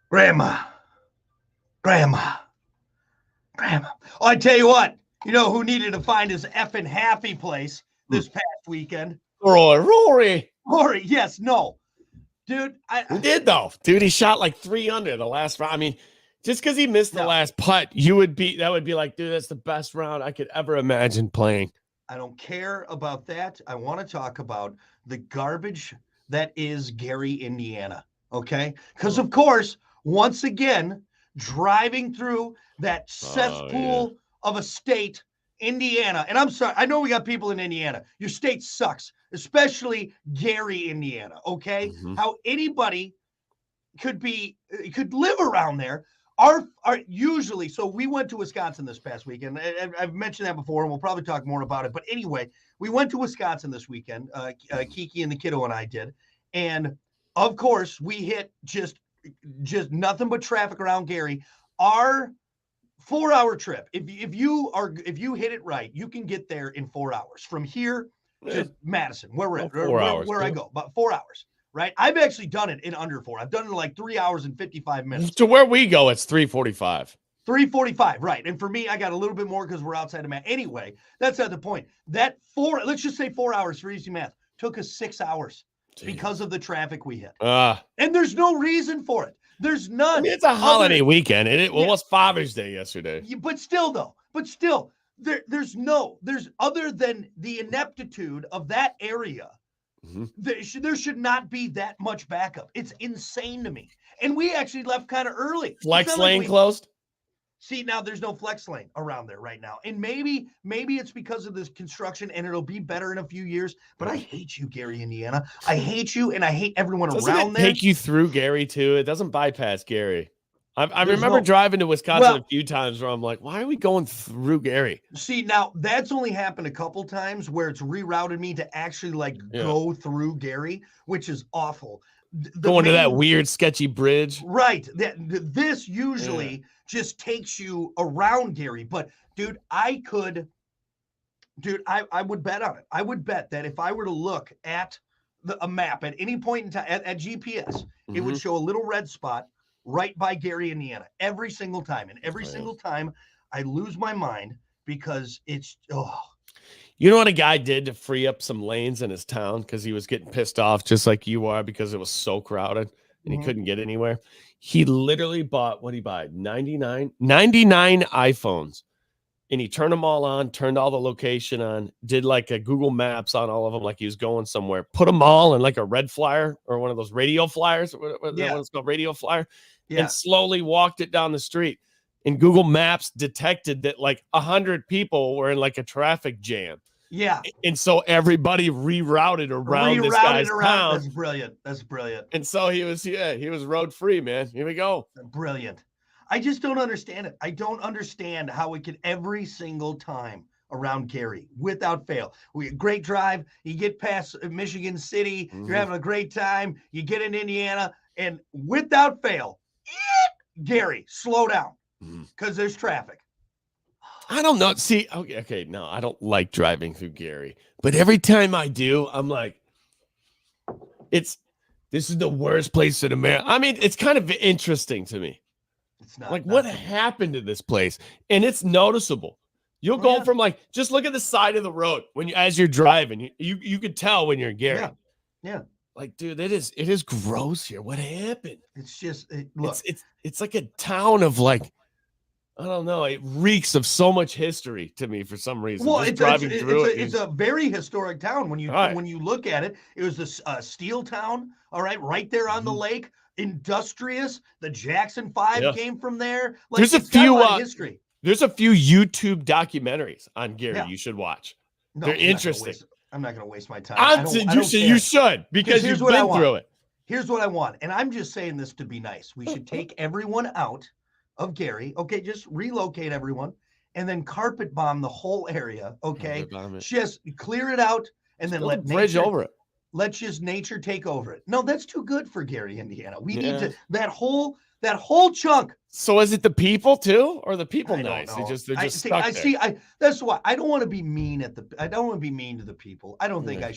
Grandma, grandma, grandma. Oh, I tell you what, you know who needed to find his effing happy place this past weekend? Rory. Rory, yes, no. Dude, He did though. Dude, he shot like 300 the last round. I mean, just because he missed the No. last putt, that would be like, dude, that's the best round I could ever imagine playing. I don't care about that. I want to talk about the garbage that is Gary, Indiana. Okay. Because, of course, once again, driving through that cesspool of a state, Indiana, and I'm sorry, I know we got people in Indiana. Your state sucks, especially Gary, Indiana. Okay. How anybody could live around there are usually. So we went to Wisconsin this past weekend. I've mentioned that before, and we'll probably talk more about it. But anyway, we went to Wisconsin this weekend. Kiki and the kiddo and I did, and of course we hit just nothing but traffic around Gary. Our 4-hour trip. If you hit it right, you can get there in 4 hours from here to Madison, where we're at, 4 hours, where I go, about 4 hours. Right? I've actually done it in under 4. I've done it in like 3 hours and 55 minutes. To where we go, it's 3:45. 3:45, right? And for me, I got a little bit more because we're outside of Madison. Anyway, that's not the point. That let's just say 4 hours for easy math, took us 6 hours because of the traffic we hit. And there's no reason for it. There's none. I mean, it's a holiday weekend. It was Father's Day yesterday. But still, there's other than the ineptitude of that area. There should not be that much backup. It's insane to me. And we actually left kind of early. Flex lane closed? See, now there's no flex lane around there right now. And maybe it's because of this construction and it'll be better in a few years. But I hate you, Gary, Indiana. I hate you and I hate everyone around there. Take you through Gary, too? It doesn't bypass Gary. I remember driving to Wisconsin a few times where I'm like, why are we going through Gary? See, now that's only happened a couple times where it's rerouted me to actually go through Gary, which is awful. Going to that weird, sketchy bridge. Right. This usually just takes you around Gary. But, dude, I would bet on it. I would bet that if I were to look at a map at any point in time, at GPS, it would show a little red spot right by Gary, Indiana, every single time. And every single time I lose my mind because it's, You know what a guy did to free up some lanes in his town because he was getting pissed off just like you are because it was so crowded and he couldn't get anywhere? He literally bought, what did he buy? 99 iPhones. And he turned them all on, turned all the location on, did like a Google Maps on all of them like he was going somewhere, put them all in like a red flyer or one of those radio flyers, what it's called, radio flyer, and slowly walked it down the street. And Google Maps detected that like 100 people were in like a traffic jam. Yeah. And so everybody rerouted around this guy's town. That's brilliant. And so he was road free, man. Here we go. Brilliant. I just don't understand it. I don't understand how it could every single time around Gary without fail. Great drive. You get past Michigan City. You're having a great time. You get in Indiana and without fail, Gary, slow down because there's traffic. I don't know. See, okay, no, I don't like driving through Gary, but every time I do, I'm like, this is the worst place in America. I mean, it's kind of interesting to me. It's not like what happened to this place, and it's noticeable. You'll go from like, just look at the side of the road as you're driving. You could tell when you're in Gary. Yeah. Like, dude, it is gross here. What happened? It's just it's like a town of like, I don't know. It reeks of so much history to me for some reason. Well, it's a very historic town when you look at it. It was this steel town, all right there on the lake, industrious. The Jackson 5 came from there. Like, there's a few history. There's a few YouTube documentaries on Gary you should watch. No, they're interesting. I'm not going to waste my time. You should because you've been through it. Here's what I want, and I'm just saying this to be nice. We should take everyone out of Gary. Okay, just relocate everyone and then carpet bomb the whole area. Okay, just clear it out and then let bridge over it. Let's just nature take over it. No, that's too good for Gary, Indiana. We need to that whole chunk So is it the people too, or the people I don't nice? know. They're just See, stuck there. that's why I don't want to be mean I don't want to be mean to the people. I don't think Yeah.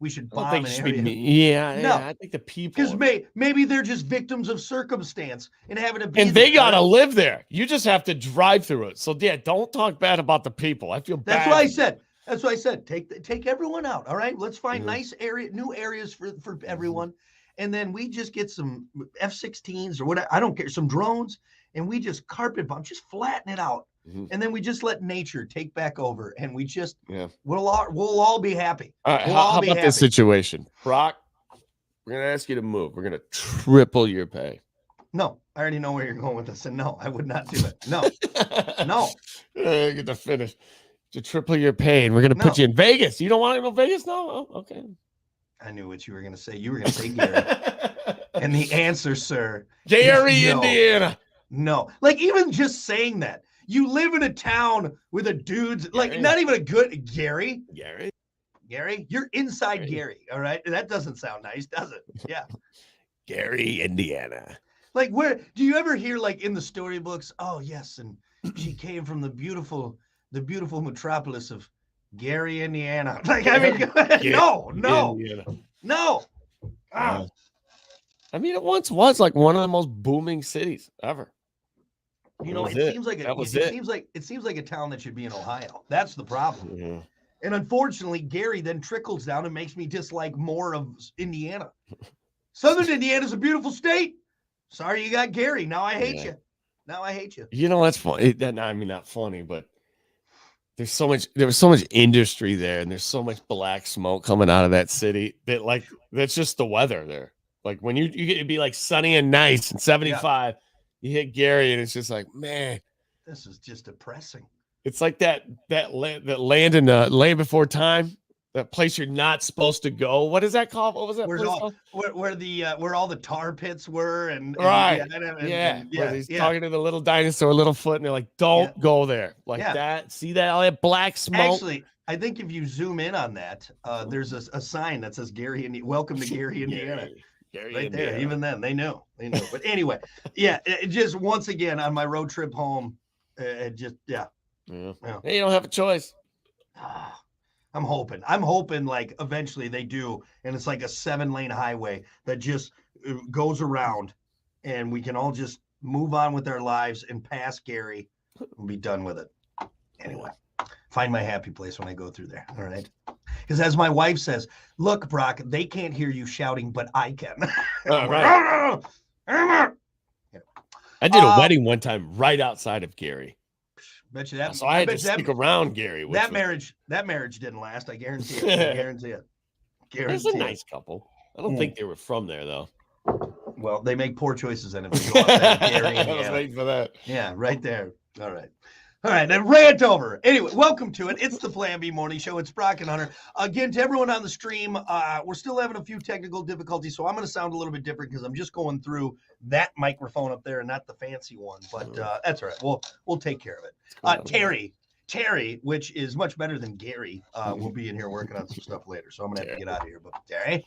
we should I don't bomb think an you should be area. mean. Yeah, No, I think the because people. maybe they're just victims of circumstance and having to be And they there. gotta live there. You just have to drive through it. So yeah, don't talk bad about the people. I feel bad. That's what I said. That's what I said. Take everyone out. All right. Let's find Mhm. nice new areas for everyone. And then we just get some F-16s or whatever. I don't care. Some drones. And we just carpet bomb, just flatten it out. Mhm. And then we just let nature take back over. And we just, Yeah. we'll all be happy. All right, We'll how all be about this happy. situation? Brock, we're gonna ask you to move. We're gonna triple your pay. No, I already know where you're going with this. And no, I would not do it. No, no. Get to finish. To triple your pay, and we're gonna put No. you in Vegas. You don't want to go to Vegas? No? Oh, okay. I knew what you were going to say. You were going to say Gary. And the answer, sir, Gary, is no. Indiana. No, like even just saying that you live in a town with a dude's like Gary. not even a good Gary. Gary, You're inside Gary. All right. That doesn't sound nice, does it? Yeah. Gary, Indiana. Like where do you ever hear like in the storybooks? Oh, yes. And she came from the beautiful metropolis of Gary, Indiana. Like, I mean, no. Indiana. I mean, it once was like one of the most booming cities ever. You know, it seems like it seems like a town that should be in Ohio. That's the problem. Yeah. And unfortunately, Gary then trickles down and makes me dislike more of Indiana. Southern Indiana is a beautiful state. Sorry you got Gary. Now I hate you. Now I hate you. You know, that's funny. I mean, not funny, but there was so much industry there, and there's so much black smoke coming out of that city that like that's just the weather there. Like when you get to be like sunny and nice and 75, you hit Gary, and it's just like, man, this is just depressing. It's like that land in Land Before Time, that place you're not supposed to go. What is that called? What was that place called? Where all the tar pits were and where he's talking to the little dinosaur, Littlefoot, and they're like, "Don't go there." Like that. See that all that black smoke? Actually, I think if you zoom in on that, there's a sign that says Gary and welcome to Gary, Indiana. Gary, right Indiana. there. Even then, they knew. But anyway, it just once again on my road trip home, Hey, you don't have a choice. I'm hoping like eventually they do, and it's like a 7-lane highway that just goes around, and we can all just move on with our lives and pass Gary and be done with it. Anyway, find my happy place when I go through there. All right. Because as my wife says, look, Brock, they can't hear you shouting, but I can. Right. I did a wedding one time right outside of Gary. Bet you that. So I had to stick around Gary. That marriage didn't last. I guarantee it. I guarantee it. It's a nice couple. I don't think they were from there though. Well, they make poor choices then if they go outside of Gary. I was waiting for that. Yeah, right there. All right. All right, then rant over. Anyway, welcome to it. It's the Flamby Morning Show. It's Brock and Hunter. Again, to everyone on the stream, we're still having a few technical difficulties, so I'm going to sound a little bit different because I'm just going through that microphone up there and not the fancy one. But that's all right. We'll take care of it. Terry, which is much better than Gary, will be in here working on some stuff later. So I'm going to have to get out of here. But Terry,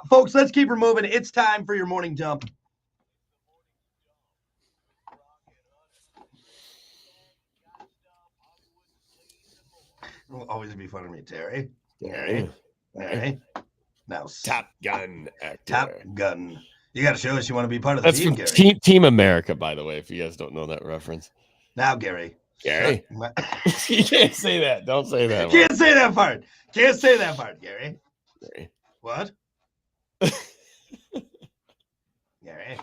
folks, let's keep her moving. It's time for your morning dump. Will always be fun of me, Terry. Terry. Now, Top Gun actor. Top Gun. You got to show us you want to be part of the That's team, from Gary. Team America, by the way, if you guys don't know that reference. Now, Gary. You can't say that. Don't say that. Can't say that part. Can't say that part, Gary. What? Gary.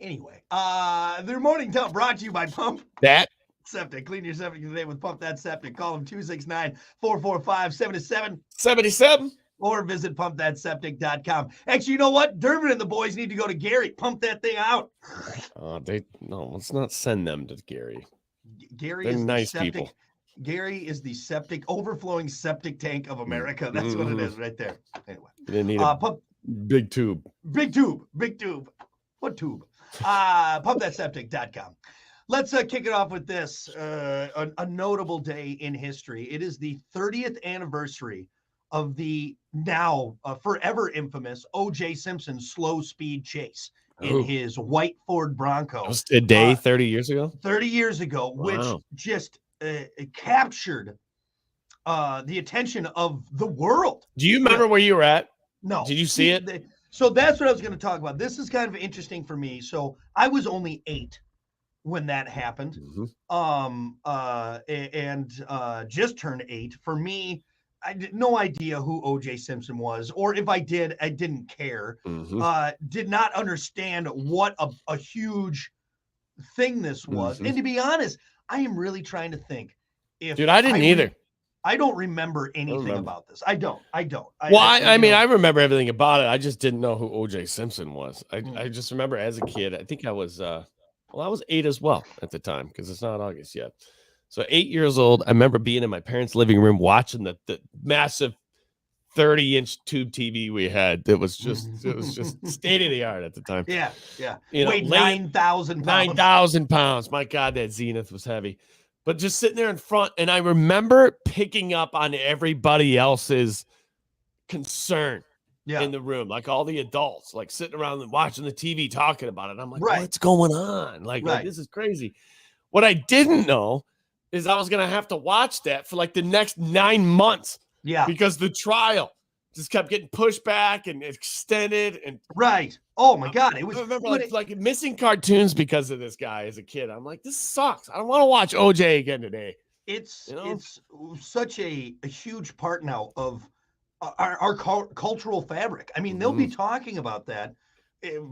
Anyway, their morning dump brought to you by Pump That Septic. Clean your septic today with Pump That Septic. Call them 269-445-7777 or visit pumpthatseptic.com. Actually, you know what? Durbin and the boys need to go to Gary. Pump that thing out. Let's not send them to Gary. Gary They're is nice septic. people. Gary is the overflowing septic tank of America. That's what it is right there. Anyway. They need a big tube. Big tube. What tube? Pumpthatseptic.com. Let's kick it off with this, a notable day in history. It is the 30th anniversary of the now forever infamous O.J. Simpson slow speed chase. in Oh, his white Ford that Bronco was a day uh, 30 years ago. 30 years ago, which Wow. just captured the attention of the world. Do you remember where you were at? No. Did you see it? So that's what I was going to talk about. This is kind of interesting for me. So I was only 8 when that happened. Mhm. Just turned 8. For me, I had no idea who OJ Simpson was, or if I did, I didn't care. Mhm. Did not understand what a huge thing this was. Mhm. And to be honest, I am really trying to think if Dude, I didn't either. I don't remember anything remember. about this. I don't. Well, I You mean, know, I remember everything about it. I just didn't know who OJ Simpson was. I Mm. just remember as a kid, I think I was I was 8 as well at the time because it's not August yet. So 8 years old, I remember being in my parents' living room watching the massive 30-inch tube TV we had. It was just state of the art at the time. yeah. You know, Weighed laying 9,000 pounds. 9,000 pounds. My God, that Zenith was heavy. But just sitting there in front, and I remember picking up on everybody else's concern Yeah. in the room, like all the adults, like sitting around and watching the TV talking about it. I'm like, Right. what's going on? Like Right. this is crazy. What I didn't know is I was gonna have to watch that for like the next 9 months Yeah. because the trial just kept getting pushed back and extended. And Right. Oh my God. It was I remember but like missing cartoons because of this guy as a kid. I'm like, this sucks. I don't want to watch OJ again today. it's You know? it's such a huge part now of our cultural fabric. I mean, they'll be talking about that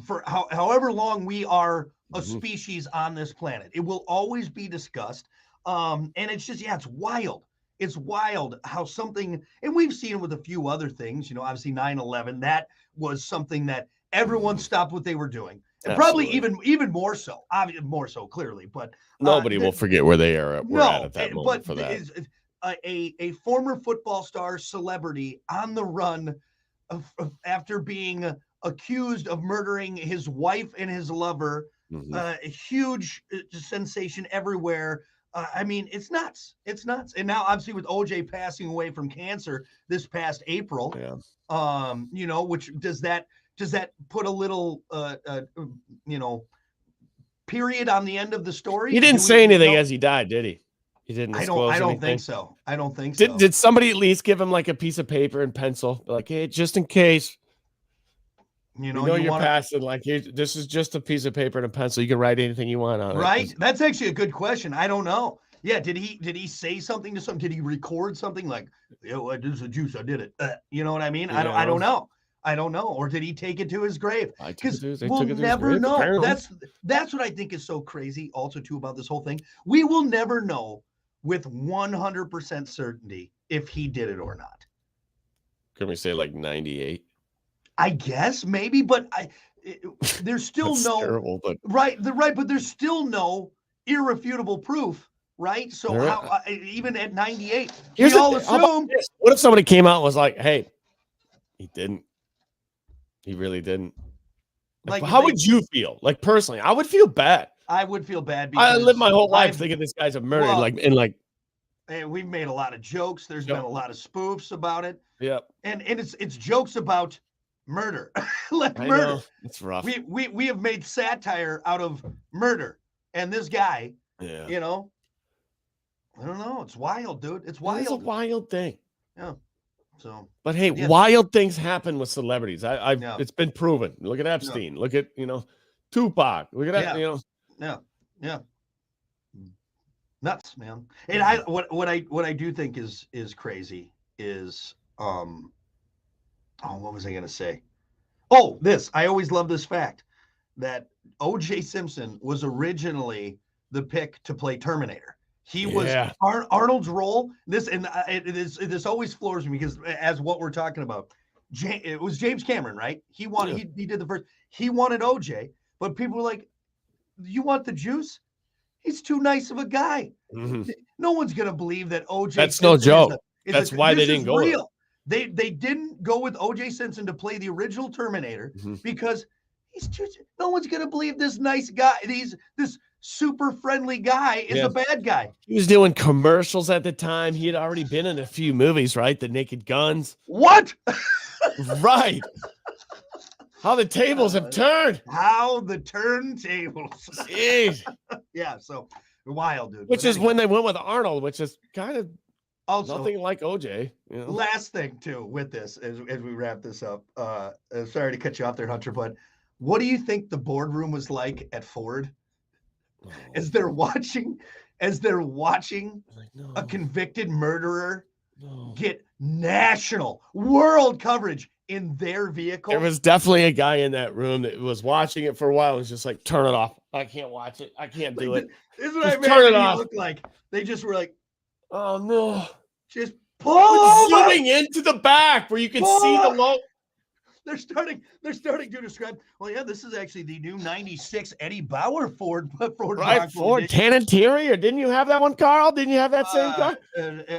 for however long we are a Mhm. species on this planet. It will always be discussed. And it's just, yeah, it's wild. It's wild how something, and we've seen it with a few other things, you know, obviously 9/11, that was something that everyone Mhm. stopped what they were doing. And probably Absolutely. even more so, obviously more so clearly, but Nobody will forget where they were at that moment but for that. is a former football star celebrity on the run after being accused of murdering his wife and his lover. Mhm. A huge sensation everywhere. I mean, it's nuts. It's nuts. And now, obviously, with OJ passing away from cancer this past April, Yeah. you know, which does that put a little, you know, period on the end of the story? He didn't Do say we anything know? as he died, did he? He didn't I disclose don't anything. think so. I don't think Did so. did somebody at least give him like a piece of paper and pencil? Like, hey, just in case You we know, know you you're want to, passing, like this is just a piece of paper and a pencil. You can write anything you want on it. right? 'Cause- That's actually a good question. I don't know. Yeah, did he say something to some? Did he record something like, "Yo, this is a juice. I did it." You know what I mean? You I don't know? know. I don't know. Or did he take it to his grave? They Because took we'll it to his never grave, know. apparently. That's what I think is so crazy. Also, too, about this whole thing, we will never know with 100% certainty if he did it or not. Can we say like 98? I guess maybe, but there's still That's no terrible, but right, but there's still no irrefutable proof, right? So There- how even at 98, here's we the all thing. How about assume this? What if somebody came out and was like, hey, he didn't. He really didn't. like How would you feel? Like personally, I would feel bad. I would feel bad I because lived my whole life I've thinking this guy's a murderer. well, Like, we've made a lot of jokes. There's Yep. been a lot of spoofs about it, yeah, and it's jokes about murder, like I murder. know it's rough. We have made satire out of murder, and this guy, Yeah, you know, I don't know. It's wild, dude. It's it's a wild. wild thing. Yeah. So, But hey, yeah. wild things happen with celebrities. Yeah. It's been proven. Look at Epstein. Look at Tupac. Look at that. Yeah. Yeah. Nuts, man. And I what I do think is crazy is oh, what was I gonna say? Oh, this. I always love this fact that OJ Simpson was originally the pick to play Terminator. He was Yeah. Arnold's role. This and this always floors me because as what we're talking about, it was James Cameron, right? He wanted Yeah. he did the first. He wanted OJ, but people were like, "You want the juice? He's too nice of a guy. Mhm. No one's gonna believe that OJ. That's no Simpson joke. is That's why they this didn't is go with it. real. They didn't go with OJ Simpson to play the original Terminator Mhm. because he's just no one's gonna believe this nice guy. This super friendly guy is Yeah. a bad guy. He was doing commercials at the time. He had already been in a few movies, right? The Naked Guns. What? Right. How the tables have turned. How the turntables. Jeez. Yeah, so wild, dude. Which But is anyway, when they went with Arnold, which is kind of also nothing like OJ. You know? last thing too with this as we wrap this up. Sorry to cut you off there, Hunter, but what do you think the boardroom was like at Ford Oh, as they're watching like, a convicted murderer no. get national world coverage in their vehicle? There was definitely a guy in that room that was watching it for a while and was just like, turn it off. I can't watch it. I can't do it. This is what I Just turn it imagine he off. looked like. They just were like, Oh no. just pull It's over. zooming into the back where you can see the logo. They're starting to describe. Well, yeah, this is actually the new '96 Eddie Bauer Ford Right, Bronco Ford edition. Cannon-Terry, or didn't you have that one, Carl? Didn't you have that same car?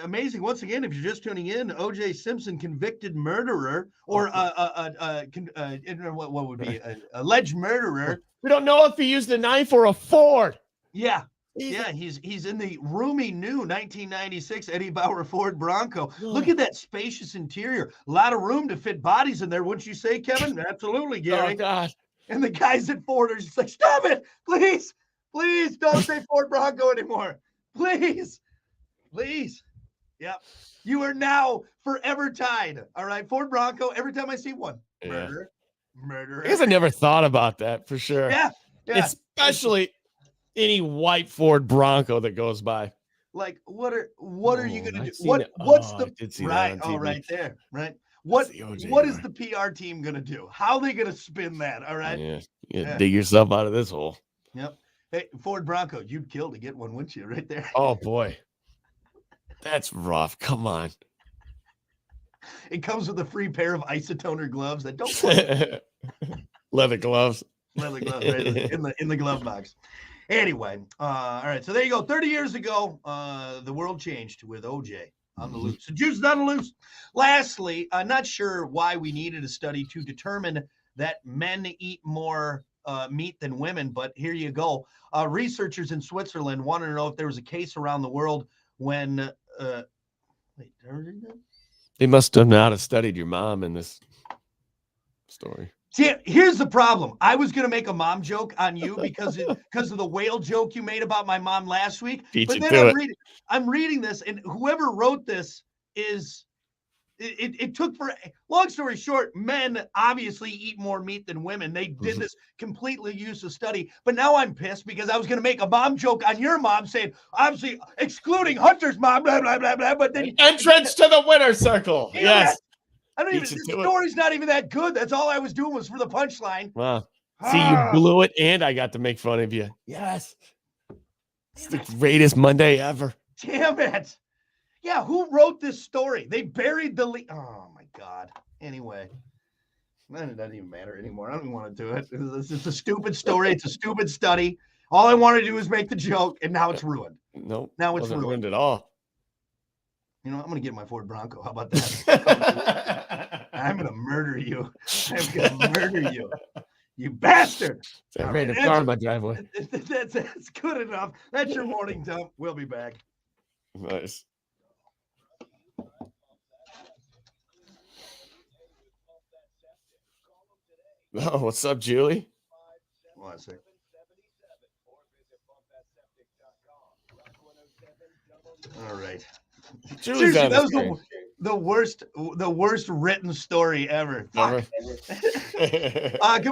Amazing. Once again, if you're just tuning in, O.J. Simpson, convicted murderer, or what would be alleged murderer? We don't know if he used a knife or a Ford. Yeah. He's in the roomy new 1996 Eddie Bauer Ford Bronco. Look at that spacious interior. A lot of room to fit bodies in there, wouldn't you say, Kevin? Absolutely, Gary. Oh God. And the guys at Ford are just like, stop it, please don't say Ford Bronco anymore. Please. Yep. You are now forever tied. All right. Ford Bronco, every time I see one. Murderer. I guess I never thought about that for sure. Yeah. Especially any white Ford Bronco that goes by. Like, what are you gonna do? What's the right? Oh, right there, right. What is the PR team gonna do? How are they gonna spin that? All right. Yeah. Dig yourself out of this hole. Yep. Hey, Ford Bronco, you'd kill to get one, wouldn't you? Right there. Oh boy. That's rough. Come on. It comes with a free pair of isotoner gloves that don't leather gloves. Leather gloves right in the glove box. Anyway, all right. So there you go. 30 years ago, the world changed with OJ on the loose. The juice is on the loose. Lastly, I'm not sure why we needed a study to determine that men eat more meat than women, but here you go. Researchers in Switzerland wanted to know if there was a case around the world when they must have not have studied your mom in this story. See, here's the problem. I was going to make a mom joke on you because of the whale joke you made about my mom last week. But then I'm reading this, and whoever wrote this it took for long story short, men obviously eat more meat than women. They did this completely useless study. But now I'm pissed because I was going to make a mom joke on your mom saying, obviously excluding Hunter's mom, blah, blah, blah, blah. But then entrance to the winner circle. Yes. I don't even, the story's not even that good. That's all I was doing was for the punchline. Wow. See, you blew it, and I got to make fun of you. Yes. It's the greatest Monday ever. Damn it. Yeah, who wrote this story? They buried the lead. Oh, my God. Anyway, it doesn't even matter anymore. I don't even want to do it. It's a stupid story. It's a stupid study. All I want to do is make the joke, and now it's ruined. Nope. Now it's ruined at all. You know, I'm going to get my Ford Bronco. How about that? I'm going to murder you. I'm going to murder you. You bastard. I ran a car in my driveway. That's good enough. That's your morning dump. We'll be back. Nice. Oh, what's up, Julie? One second. All right. Julie's seriously, that was the worst written story ever. Good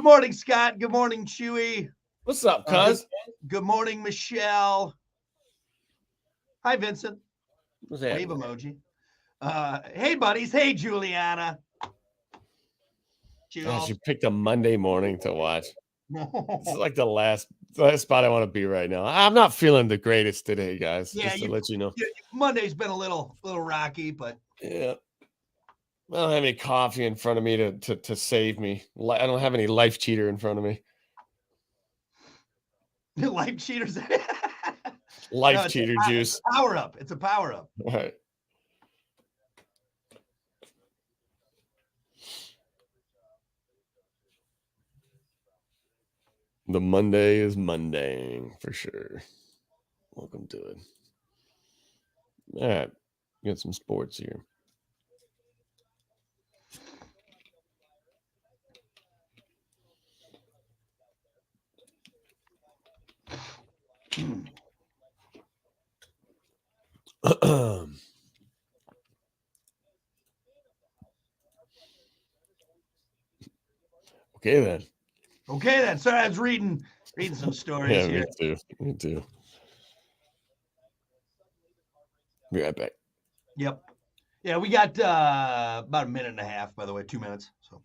morning, Scott. Good morning, Chewy. What's up, cuz? Good morning, Michelle. Hi, Vincent. What's that? Wave emoji. Hey, buddies. Hey, Juliana. Gosh, you picked a Monday morning to watch. This is like the last spot I want to be right now. I'm not feeling the greatest today, guys. Yeah, just to let you know. Monday's been a little rocky, but yeah. I don't have any coffee in front of me to save me. I don't have any life cheater in front of me. Life cheaters. Cheater juice. Power up. It's a power up. All right. The Monday is Monday for sure. Welcome to it. All right. Got some sports here. Okay then. Okay then. Sorry, I was reading some stories Yeah, here. me too. Me too. Be right back. Yep. Yeah, we got about a minute and a half, by the way, 2 minutes. So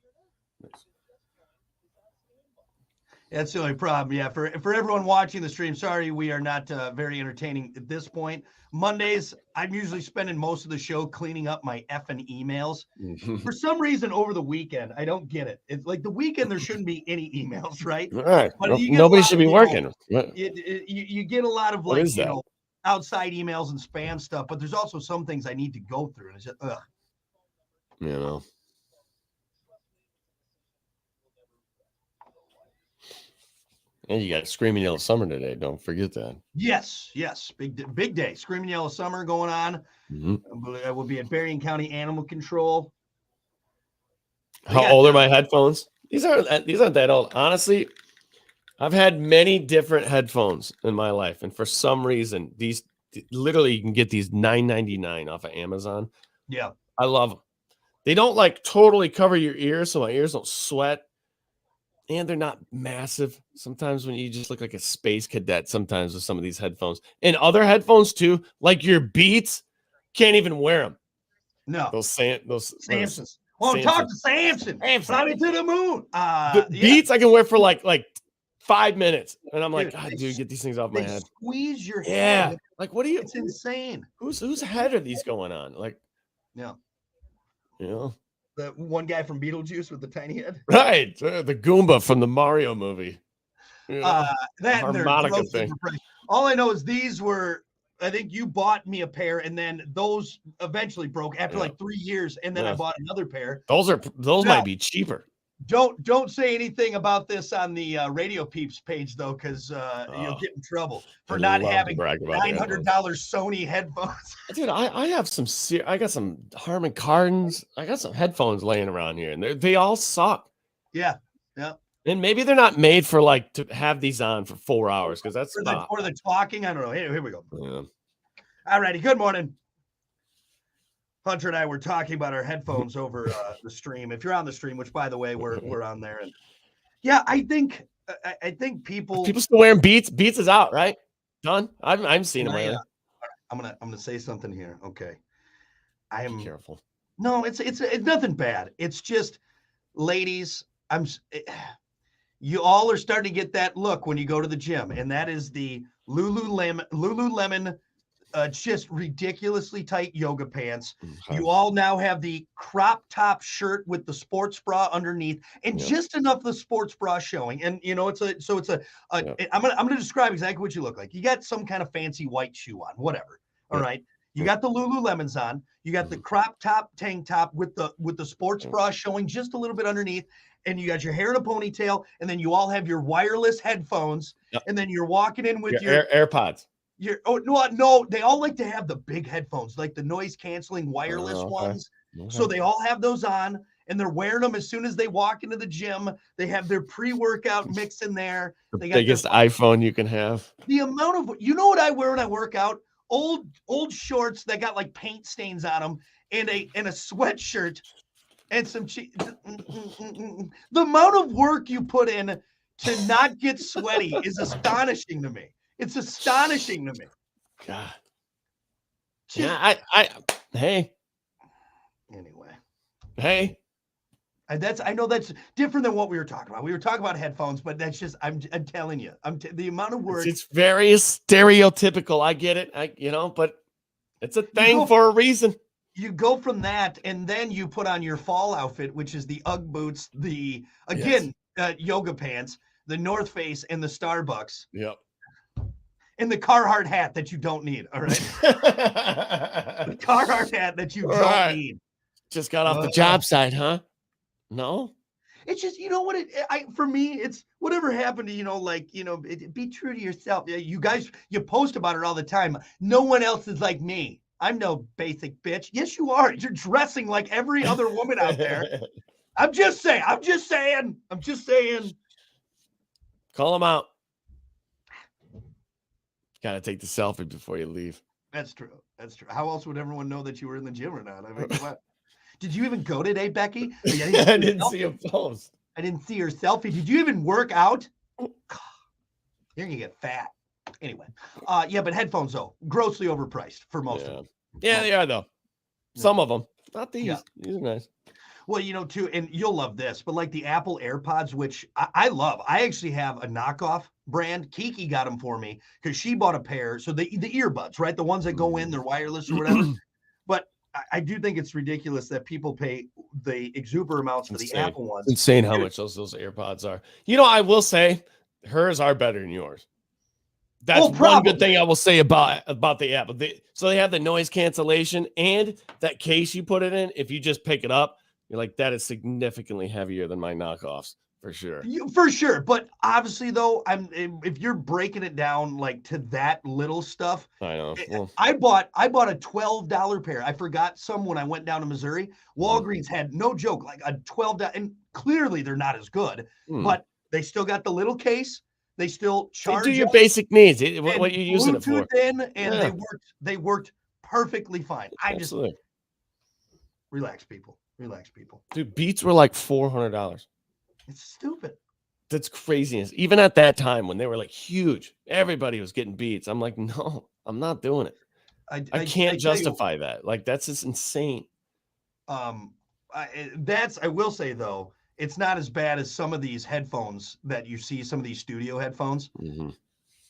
that's the only problem. Yeah, for everyone watching the stream, sorry we are not very entertaining at this point. Mondays, I'm usually spending most of the show cleaning up my effing emails. For some reason, over the weekend, I don't get it. It's like the weekend there shouldn't be any emails, right? All right. But you get a Nobody lot should of, be you know, working. What you get a lot of What like is that? outside emails and spam stuff. But there's also some things I need to go through, and it's just ugh. You know. And you got Screaming Yellow Summer today. Don't forget that. Yes, big day. Screaming Yellow Summer going on. I will be at Berrien County Animal Control. How old are my headphones? These aren't that old. Honestly, I've had many different headphones in my life, and for some reason, these literally you can get these $9.99 off of Amazon. Yeah, I love them. They don't like totally cover your ears, so my ears don't sweat, and they're not massive. Sometimes when you just look like a space cadet, sometimes with some of these headphones and other headphones too, like your Beats, can't even wear them. No, those Samsons. Well, talk to Samson. Fly me to the moon. The Beats I can wear for like 5 minutes, and I'm like, God, dude, get these things off my head. Squeeze your head. Yeah, like what do you? It's insane. Whose head are these going on? Like, yeah, you know, the one guy from Beetlejuice with the tiny head. Right, the Goomba from the Mario movie. You know, that harmonica thing. All I know is these were. I think you bought me a pair, and then those eventually broke after like 3 years, and then I bought another pair. Those might be cheaper. Don't say anything about this on the Radio Peeps page though, because you'll get in trouble for not having $900 Sony headphones. Dude, I have some. I got some Harman Kardons. I got some headphones laying around here, and they all suck. Yeah. And maybe they're not made for like to have these on for 4 hours because that's for the talking. I don't know. Here we go. Yeah. All righty. Good morning. Hunter and I were talking about our headphones over the stream. If you're on the stream, which by the way we're on there, and yeah, I think people still wearing Beats. Beats is out, right? Done. I'm seeing them lately. I'm gonna say something here. Okay, Be careful. No, it's nothing bad. It's just, ladies, you all are starting to get that look when you go to the gym, and that is the Lululemon. Just ridiculously tight yoga pants. Okay. You all now have the crop top shirt with the sports bra underneath, and just enough of the sports bra showing. And you know, I'm gonna describe exactly what you look like. You got some kind of fancy white shoe on, whatever. All right. You got the Lululemons on. You got the crop top tank top with the sports bra showing just a little bit underneath, and you got your hair in a ponytail, and then you all have your wireless headphones, and then you're walking in with your AirPods. No, they all like to have the big headphones, like the noise canceling wireless ones. Okay. So they all have those on, and they're wearing them as soon as they walk into the gym. They have their pre-workout mix in there. They got biggest iPhone you can have. The amount of, you know what I wear when I work out? Old shorts that got like paint stains on them, and a sweatshirt and some the amount of work you put in to not get sweaty is astonishing to me. It's astonishing to me. God. Yeah, hey. Anyway. Hey. I know that's different than what we were talking about. We were talking about headphones, but that's just I'm telling you, the amount of work. It's very stereotypical. I get it. But it's a thing for a reason. You go from that, and then you put on your fall outfit, which is the UGG boots, yoga pants, the North Face, and the Starbucks. Yep. And the Carhartt hat that you don't need. All right. The Carhartt hat that you don't need. Just got off the job site, huh? No. It's just, you know what? For me, it's whatever happened to, be true to yourself. You guys, you post about it all the time. No one else is like me. I'm no basic bitch. Yes, you are. You're dressing like every other woman out there. I'm just saying. Call them out. Got to take the selfie before you leave. That's true. How else would everyone know that you were in the gym or not? I mean, what? Did you even go today, Becky? I didn't see a post. I didn't see your selfie. Did you even work out? You're gonna get fat. Anyway, yeah, but headphones though, grossly overpriced for most of them. Yeah, they are though. Some of them, not these. Yeah. These are nice. Well, too, and you'll love this, but like the Apple AirPods, which I love. I actually have a knockoff brand. Kiki got them for me because she bought a pair. So the earbuds, right? The ones that go in, they're wireless or whatever. But I do think it's ridiculous that people pay the exuberant amounts for the Apple ones. It's insane how much those AirPods are. I will say hers are better than yours. That's one good thing I will say about the Apple. So they have the noise cancellation and that case you put it in. If you just pick it up, you're like, that is significantly heavier than my knockoffs for sure. For sure. But obviously, though, if you're breaking it down like to that little stuff, I know. Well, I bought a $12 pair. I forgot some when I went down to Missouri. Walgreens had, no joke, like a $12, and clearly they're not as good, but they still got the little case. They still charge. They do your basic needs. What you're using it for? And they worked perfectly fine. Absolutely. Just relax, people. Relax, people. Dude, Beats were like $400. It's stupid. That's craziness. Even at that time when they were like huge, everybody was getting Beats. I'm like, no, I'm not doing it. I can't justify that. Like, that's just insane. I will say though, it's not as bad as some of these headphones that you see, some of these studio headphones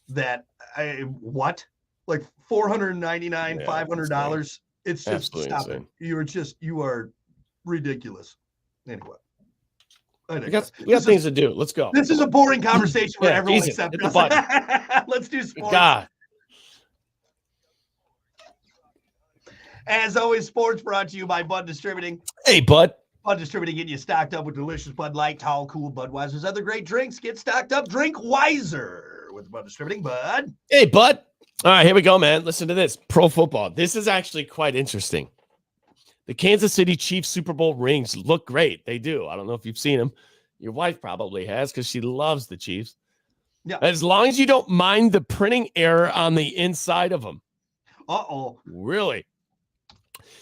that like $499, $500. It's just absolutely stop insane. it. You are ridiculous. Anyway. We got things to do. Let's go. This is a boring conversation for everyone except us. Let's do sports. God. As always, sports brought to you by Bud Distributing. Hey, Bud. Bud Distributing, getting you stocked up with delicious Bud Light, Tall, Cool, Budweiser's other great drinks. Get stocked up. Drink wiser with Bud Distributing, Bud. Hey, Bud. All right, here we go, man. Listen to this. Pro football. This is actually quite interesting. The Kansas City Chiefs Super Bowl rings look great. They do. I don't know if you've seen them. Your wife probably has because she loves the Chiefs. Yeah. As long as you don't mind the printing error on the inside of them. Uh-oh. Really?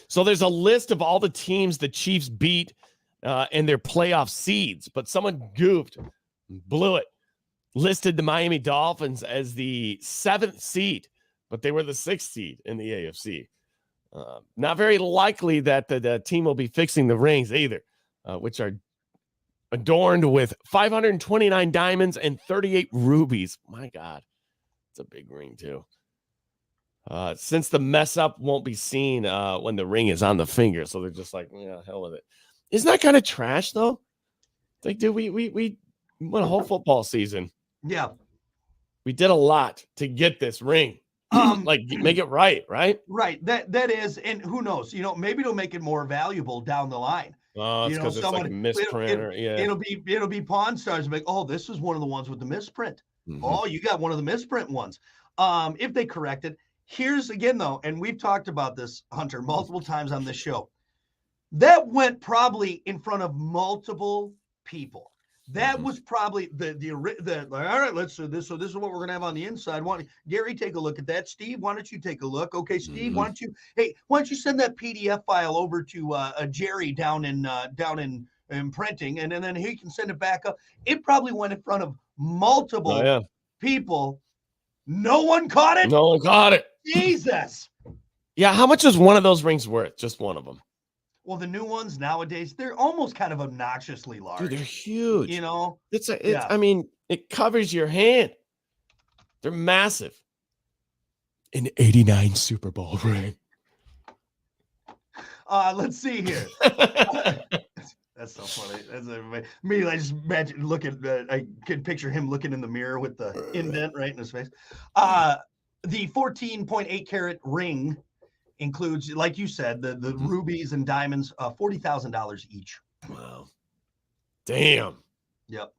So there's a list of all the teams the Chiefs beat and their playoff seeds, but someone goofed, blew it, listed the Miami Dolphins as the 7th seed, but they were the 6th seed in the AFC. Not very likely that the team will be fixing the rings either, which are adorned with 529 diamonds and 38 rubies. My God, it's a big ring too. Since the mess up won't be seen when the ring is on the finger, so they're just like, yeah, hell with it. Isn't that kind of trash though? Like, dude, we won a whole football season. Yeah, we did a lot to get this ring. Like, make it right. Right. That is, and who knows? Maybe it'll make it more valuable down the line. Oh, it's because it's like a misprint. It'll be Pawn Stars like, oh, this is one of the ones with the misprint. Mm-hmm. Oh, you got one of the misprint ones. If they correct it, here's again though, and we've talked about this, Hunter, multiple times on this show. That went probably in front of multiple people. That was probably the all right, let's do this. So this is what we're going to have on the inside. Gary, take a look at that. Steve, why don't you take a look? Okay, Steve, why don't you send that PDF file over to Jerry down in printing, and then he can send it back up. It probably went in front of multiple people. No one caught it. No one caught it. Jesus. Yeah, how much is one of those rings worth? Just one of them. Well, the new ones nowadays, they're almost kind of obnoxiously large. Dude, they're huge. It's I mean, it covers your hand. They're massive. An 89 Super Bowl ring. Let's see here. That's so funny. Me, I just imagine I can picture him looking in the mirror with the indent right in his face. The 14.8 karat ring includes, like you said, the rubies and diamonds, $40,000 each. Wow. Damn. Yep.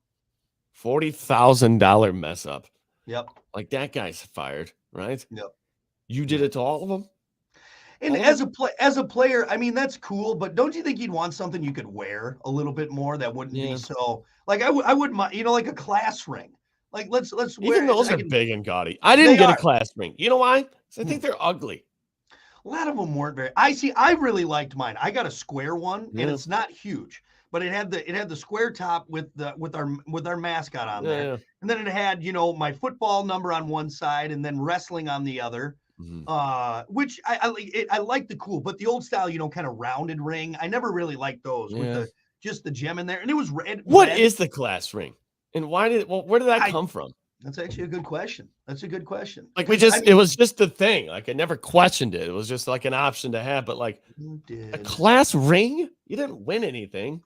$40,000 mess up. Yep. Like, that guy's fired, right? Yep. You did it to all of them? And as a player, I mean, that's cool, but don't you think you'd want something you could wear a little bit more that wouldn't be so, like, I wouldn't mind, like a class ring. Like, let's wear. Even those are big and gaudy. I didn't get a class ring. You know why? Because I think they're ugly. A lot of them weren't very. I really liked mine. I got a square one, and it's not huge, but it had the square top with our mascot on there. Yeah. And then it had, my football number on one side and then wrestling on the other. Which I like the cool, but the old style, kind of rounded ring. I never really liked those with just the gem in there. And it was red. What is the class ring? And where did that come from? That's actually a good question. Like it was just the thing. Like I never questioned it. It was just like an option to have, but like a class ring, you didn't win anything.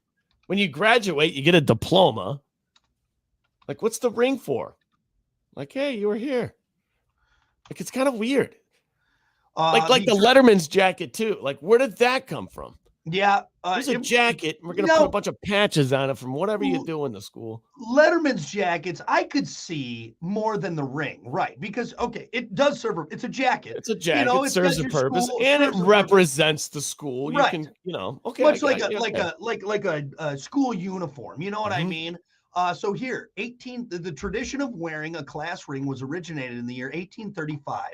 When you graduate, you get a diploma. Like, what's the ring for? Like, hey, you were here. Like, it's kind of weird. Like the Letterman's jacket too. Like, where did that come from? Yeah, there's a jacket. We're gonna put a bunch of patches on it from whatever you do in the school. Letterman's jackets, I could see more than the ring, right? Because it does serve. It's a jacket. It's a jacket. It serves a purpose, and it represents the school. You right. can, much like a school uniform. You know what I mean? So here, the tradition of wearing a class ring was originated in the year 1835.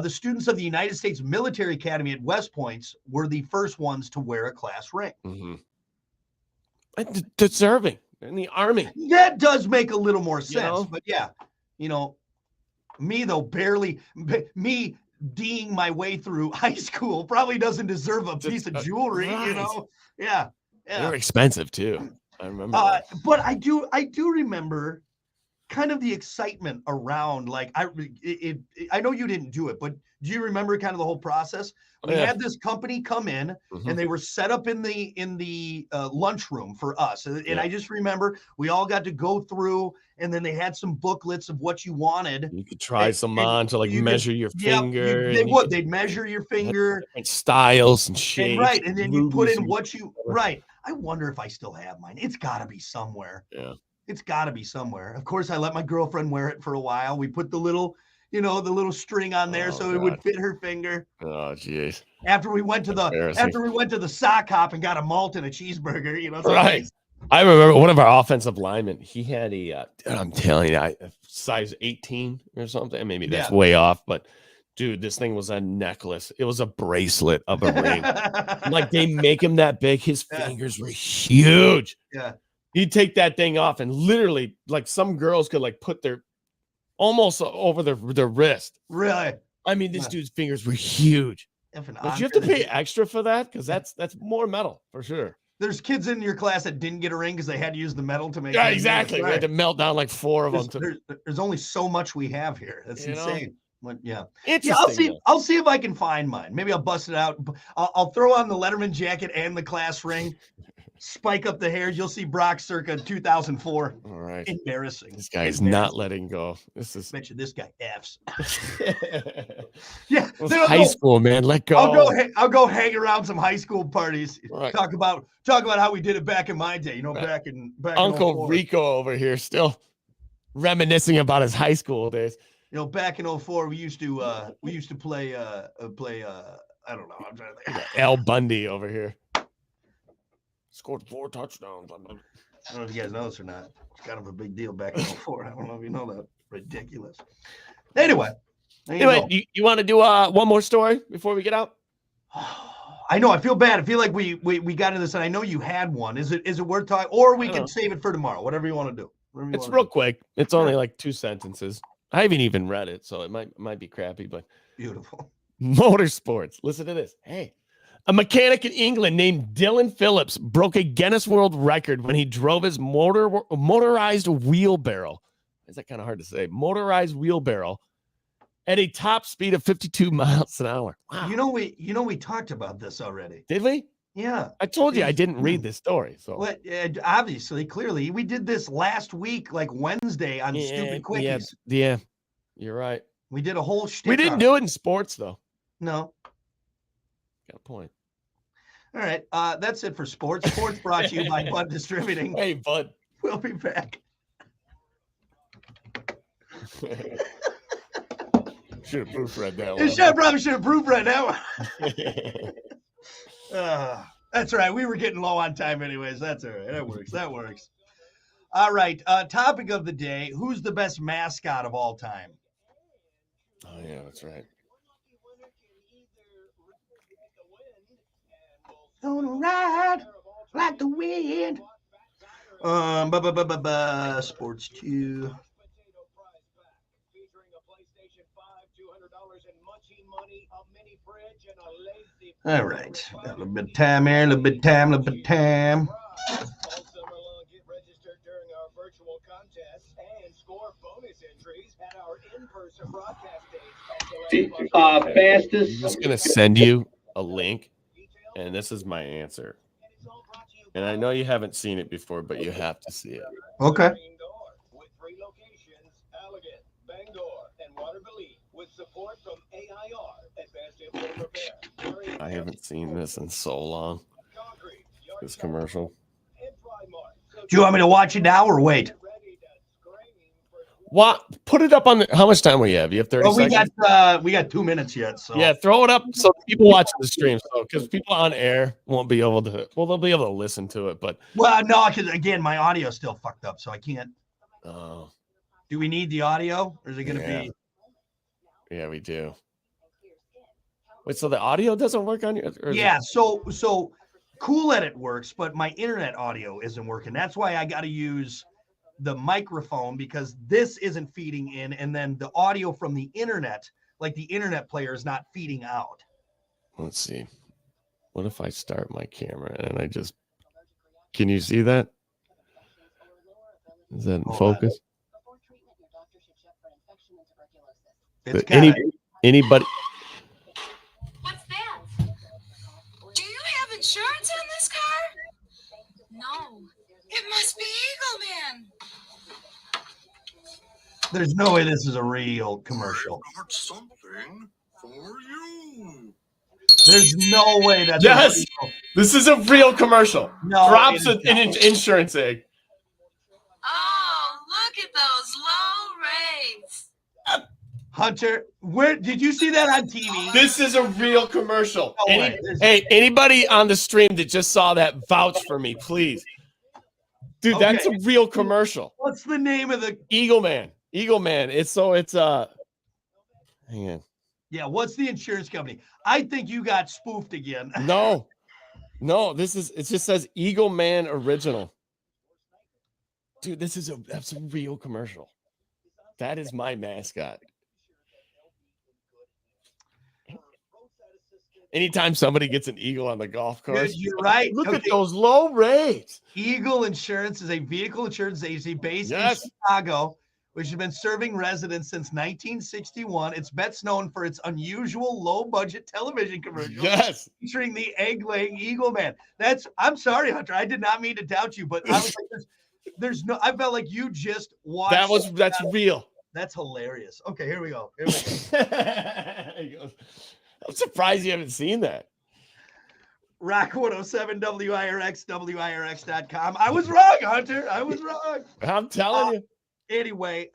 The students of the United States Military Academy at West Point were the first ones to wear a class ring. Deserving in the Army. That does make a little more sense. But yeah, me though, me D'ing my way through high school probably doesn't deserve a piece of jewelry. Right. Yeah. They're expensive too. I remember. But I do remember kind of the excitement around, like, I know you didn't do it, but do you remember kind of the whole process? We had this company come in and they were set up in the lunchroom for us. And I just remember we all got to go through, and then they had some booklets of what you wanted. You could try some on to measure your finger. They'd measure your finger. And styles and shapes. Right. And then you put in right. I wonder if I still have mine. It's gotta be somewhere. Yeah. It's got to be somewhere. Of course, I let my girlfriend wear it for a while. We put the little string on there so it would fit her finger. Oh, jeez. After we went to the sock hop and got a malt and a cheeseburger, right. I remember one of our offensive linemen. He had I'm telling you, size 18 or something. Maybe that's way off, but dude, this thing was a necklace. It was a bracelet of a ring. Like, they make him that big. His fingers were huge. Yeah. He'd take that thing off and literally, like, some girls could put their almost over their wrist. Really? I mean, this dude's fingers were huge. But you have to pay extra for that because that's more metal for sure. There's kids in your class that didn't get a ring because they had to use the metal to make. Yeah, exactly. We had to melt down like 4 of them. There's only so much we have here. That's insane. But yeah, I'll see if I can find mine. Maybe I'll bust it out. I'll throw on the Letterman jacket and the class ring. Spike up the hairs. You'll see Brock circa 2004. All right. Embarrassing. This guy is not letting go. Bet you this guy F's. Yeah. High school, man. Let go. I'll go hang around some high school parties. Right. Talk about how we did it back in my day. Back in Uncle Rico over here still reminiscing about his high school days. Back in 2004, we used to play I don't know. I'm trying to think. Al Bundy over here. Scored 4 touchdowns. I don't know if you guys know this or not. It's kind of a big deal back in 2004. I don't know if you know that. Ridiculous. Anyway, you want to do one more story before we get out? I know. I feel bad. I feel like we got into this, and I know you had one. Is it worth talking, or we can save it for tomorrow? Whatever you want to do. It's real quick. It's only like 2 sentences. I haven't even read it, so it might be crappy, but beautiful. Motorsports. Listen to this. Hey. A mechanic in England named Dylan Phillips broke a Guinness World Record when he drove his motorized wheelbarrow. Is that kind of hard to say? Motorized wheelbarrow at a top speed of 52 miles an hour. Wow. We talked about this already. Did we? Yeah. I told you I didn't read this story. So obviously, clearly, we did this last week, like Wednesday on Stupid Quickies. Yeah. You're right. We did a whole shtick. We didn't do it in sports, though. No. Got a point. All right. That's it for sports. Sports brought to you by Bud Distributing. Hey, Bud. We'll be back. Should have proofread that one. Probably should have proofread that one. That's all right. We were getting low on time anyways. That's all right. That works. All right. Topic of the day. Who's the best mascot of all time? Oh, yeah, that's right. On a ride Like the wind. Sports 2. All right. Got a little bit of time here, a little bit of time, a little bit of time. I'm just gonna send you a link, and this is my answer. And I know you haven't seen it before, but you have to see it. Okay. I haven't seen this in so long. This commercial. Do you want me to watch it now or wait? What? Put it up on the. How much time we have? You have 30 Well, seconds. we got 2 minutes yet. So Yeah, throw it up so people watching the stream. So because people on air won't be able to. Well, they'll be able to listen to it, but well, no, because again, my audio is still fucked up, so I can't. oh, Do we need the audio, or is it going to be? yeah, we do. Wait, so the audio doesn't work on your? Yeah, so Cool Edit works, but my internet audio isn't working. That's why I got to use the microphone because this isn't feeding in, and then the audio from the internet, like the internet player, is not feeding out. Let's see. What if I start my camera and I just? Can you see that? Is that in focus? It's Anybody? What's that? Do you have insurance on this car? No. It must be Eagle Man. There's no way this is a real commercial. Got something for you. There's no way that's Yes! real. This is a real commercial. No, Drops it an is insurance egg. Oh, look at those low rates. Hunter, where did you see that on TV? This is a real commercial. No way. Hey, anybody on the stream that just saw that, vouch for me, please. Dude, that's a real commercial. What's the name of the Eagle Man. Eagle Man. It's hang on. Yeah, what's the insurance company? I think you got spoofed again. No, it just says Eagle Man Original. Dude, that's a real commercial. That is my mascot. Anytime somebody gets an eagle on the golf course, You're right. Look at those low rates. Eagle Insurance is a vehicle insurance agency based in Yes. Chicago, which has been serving residents since 1961. It's best known for its unusual low-budget television commercials Yes. featuring the egg-laying Eagle Man. I'm sorry, Hunter. I did not mean to doubt you, but I was like, there's no. I felt like you just watched. That's real. That's hilarious. Okay, here we go. Here we go. He goes, I'm surprised you haven't seen that. Rock 107 WIRX, WIRX.com. I was wrong, Hunter. I was wrong. I'm telling you. Anyway,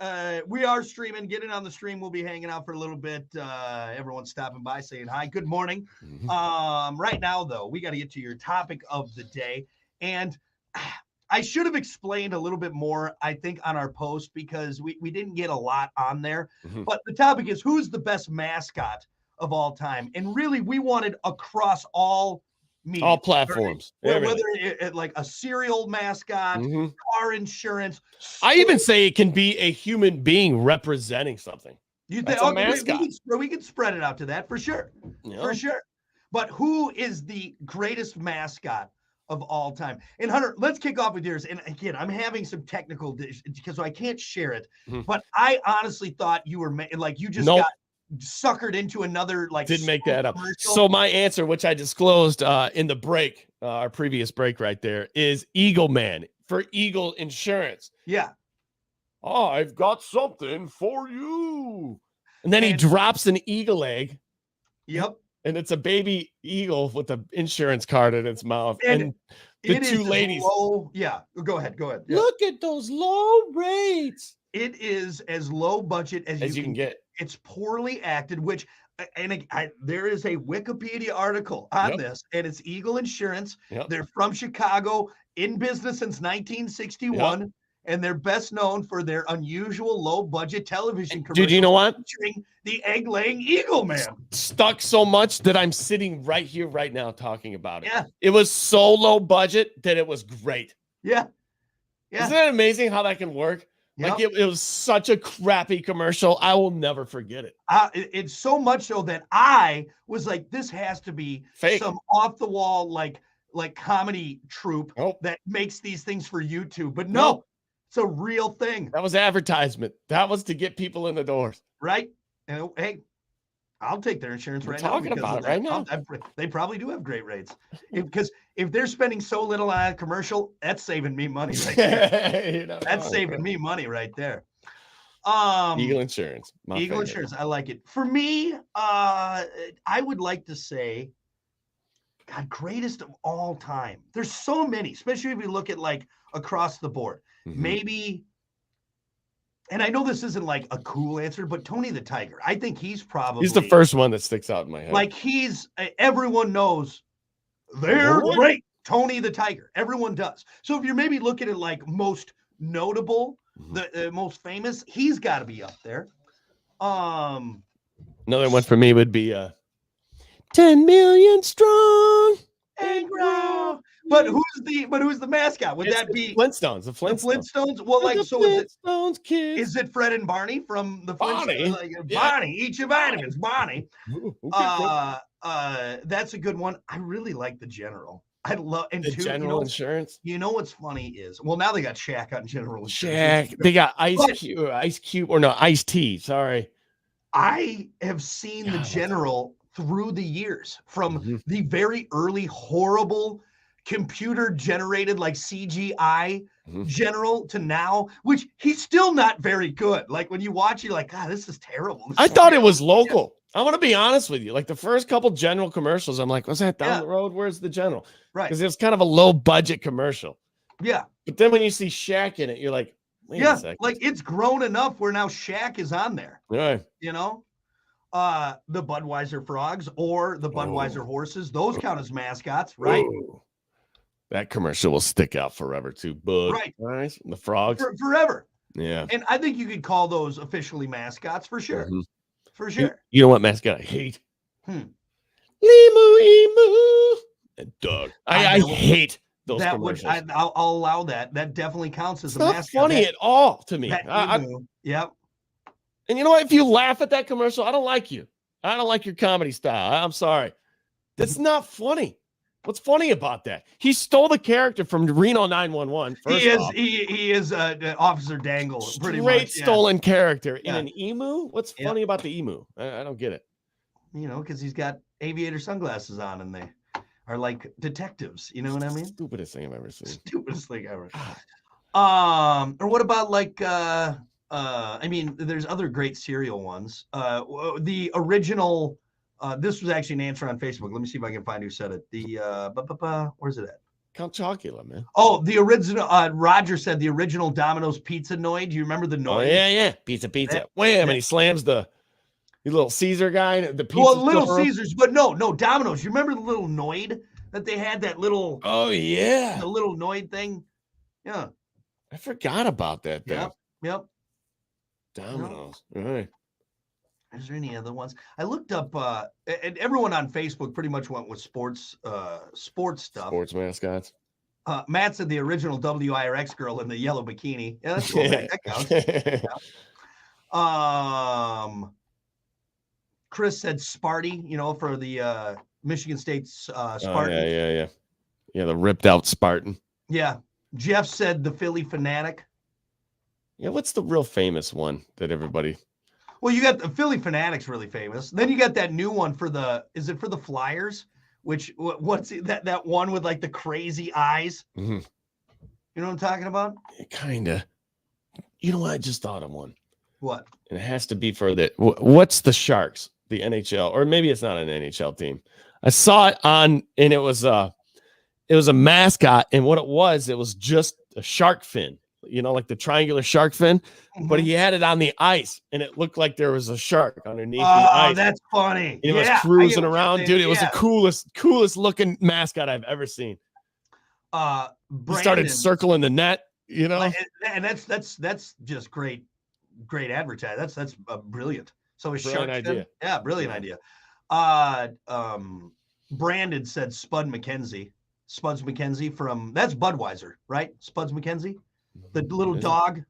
we are streaming. Get in on the stream. We'll be hanging out for a little bit. Everyone's stopping by saying hi. Good morning. Right now, though, we got to get to your topic of the day. And I should have explained a little bit more, I think, on our post because we didn't get a lot on there. But the topic is who's the best mascot of all time? And really, we wanted across all media. All platforms. Whether it like a cereal mascot, car insurance. I even say it can be a human being representing something. That's a mascot. We can spread it out to that for sure. Yeah. For sure. But who is the greatest mascot of all time? And Hunter, let's kick off with yours. And again, I'm having some technical because I can't share it. But I honestly thought you were like you just got suckered into another didn't make that up. commercial. So my answer, which I disclosed in the break, our previous break right there, is Eagle Man for Eagle Insurance. Yeah. Oh, I've got something for you. And then he drops an eagle egg. Yep. And it's a baby eagle with an insurance card in its mouth. And the two ladies. Yeah. Go ahead. Yeah. Look at those low rates. It is as low budget as you can get. It's poorly acted, which, and there is a Wikipedia article on this, and it's Eagle Insurance. They're from Chicago, in business since 1961. and they're best known for their unusual low-budget television commercials. Dude, you know what? Featuring the egg-laying Eagle Man. Stuck so much that I'm sitting right here, right now, talking about it. Yeah. It was so low budget that it was great. Yeah. Yeah. Isn't that amazing how that can work? Yep. Like it was such a crappy commercial. I will never forget it. It's so much so that I was like, this has to be Fake. some off-the-wall like comedy troupe Nope. that makes these things for YouTube. But no, Nope. it's a real thing, That was advertisement. That was to get people in the doors. right? And hey, I'll take their insurance We're right talking now. because about of it right that. now. They probably do have great rates. Because if they're spending so little on a commercial, that's saving me money right there. You know, That's saving me money right there. Eagle Insurance. my Eagle favorite. Insurance. I like it. For me, I would like to say, God, greatest of all time. There's so many, especially if you look at like across the board. Mhm. Maybe, and I know this isn't like a cool answer, but Tony the Tiger. I think he's probably He's the first one that sticks out in my head. like everyone knows they're What? great. Tony the Tiger. Everyone does. So if you're maybe looking at like most notable, Mhm. the most famous, he's got to be up there. Another one for me would be 10 million strong. And grow. But who's the mascot? Would It's that the be Flintstones? The the Flintstones. Flintstones? Well, like The so Flintstones kids. is it Fred and Barney from the Barney? Flintstones? Like, Yeah. Barney, eat your vitamins, Barney. Ooh, okay, That's a good one. I really like the General. I love and the two, General Insurance. you know what's funny is now they got Shaq on General Insurance. Shaq. They got But- Ice Cube, or no, Ice T. Sorry. I have seen the God, what's General through the years from Mhm. the very early horrible computer generated like CGI Mhm. General to now, which he's still not very good. Like when you watch, you're like, God, this is terrible. This I is thought it terrible." was local. I want to be honest with you. Like the first couple General commercials, I'm like, was that down Yeah. the road? Where's the General? Right. Because it was kind of a low budget commercial. Yeah. But then when you see Shaq in it, you're like, wait a Yeah. second. Like it's grown enough where now Shaq is on there, All right. you know? The Budweiser frogs or the Budweiser horses, those count as mascots, right? Ooh. That commercial will stick out forever too. Bud. Right. Nice. The frogs. Forever. Yeah. And I think you could call those officially mascots for sure. Mhm. For You, sure. you know what mascot I hate? Hmm. Limu emu. And Doug. I I know. hate those That would commercials. I'll allow that. That definitely counts as It's a not mascot. funny That- at all to me. that I- emu. Yep. and you know what? If you laugh at that commercial, I don't like you. I don't like your comedy style. I'm sorry. That's not funny. What's funny about that? He stole the character from Reno 911. First He is off. he is Officer Dangle, pretty Straight much. Yeah. stolen character Yeah. in an emu. What's Yeah. funny about the emu? I don't get it. You know, because he's got aviator sunglasses on and they are like detectives. You know what I mean? Stupidest thing I've ever seen. Stupidest thing ever. God. Or what about like I mean, there's other great serial ones. The original, this was actually an answer on Facebook. Let me see if I can find who said it. The where's it at? Count Chocula, man. Oh, the original. Roger said the original Domino's Pizza Noid. Do you remember the Oh Noid? yeah. Pizza. That- Wham! that- And he slams the little Caesar guy. The pizza. Well, Little flipper. Caesars, but no, Domino's. You remember the little Noid that they had? That little, Oh yeah. the little Noid thing. Yeah. I forgot about that thing. Yep. Yep. Domino's. All right. Is there any other ones? I looked up, and everyone on Facebook pretty much went with sports stuff. Sports mascots. Matt said the original WIRX girl in the yellow bikini. Yeah, that's cool. That counts. Chris said Sparty, you know, for the Michigan State's Oh, Spartans. yeah. The ripped out Spartan. Yeah. Jeff said the Philly Fanatic. Yeah, what's the real famous one that everybody? Well, you got the Philly Fanatic's really famous. Then you got that new one for is it for the Flyers? Which what's that one with like the crazy eyes? Mhm. You know what I'm talking about? Kinda. You know what? I just thought of one. What? And it has to be for the what's the Sharks, the NHL, or maybe it's not an NHL team. I saw it on, and it was a mascot, and what it was just a shark fin. You know, like the triangular shark fin, but he had it on the ice, and it looked like there was a shark underneath the Oh, ice. that's funny. And it was Yeah, I get cruising what you're around, saying. dude. It was Yeah. the coolest looking mascot I've ever seen. He started Brandon, circling the net. You know, And that's just great advertising. That's brilliant. So is Brilliant Shark Fin? idea. Yeah, brilliant Yeah. idea. Brandon said Spud McKenzie. Spuds McKenzie from that's Budweiser, right? Spuds McKenzie, the little Is it? dog,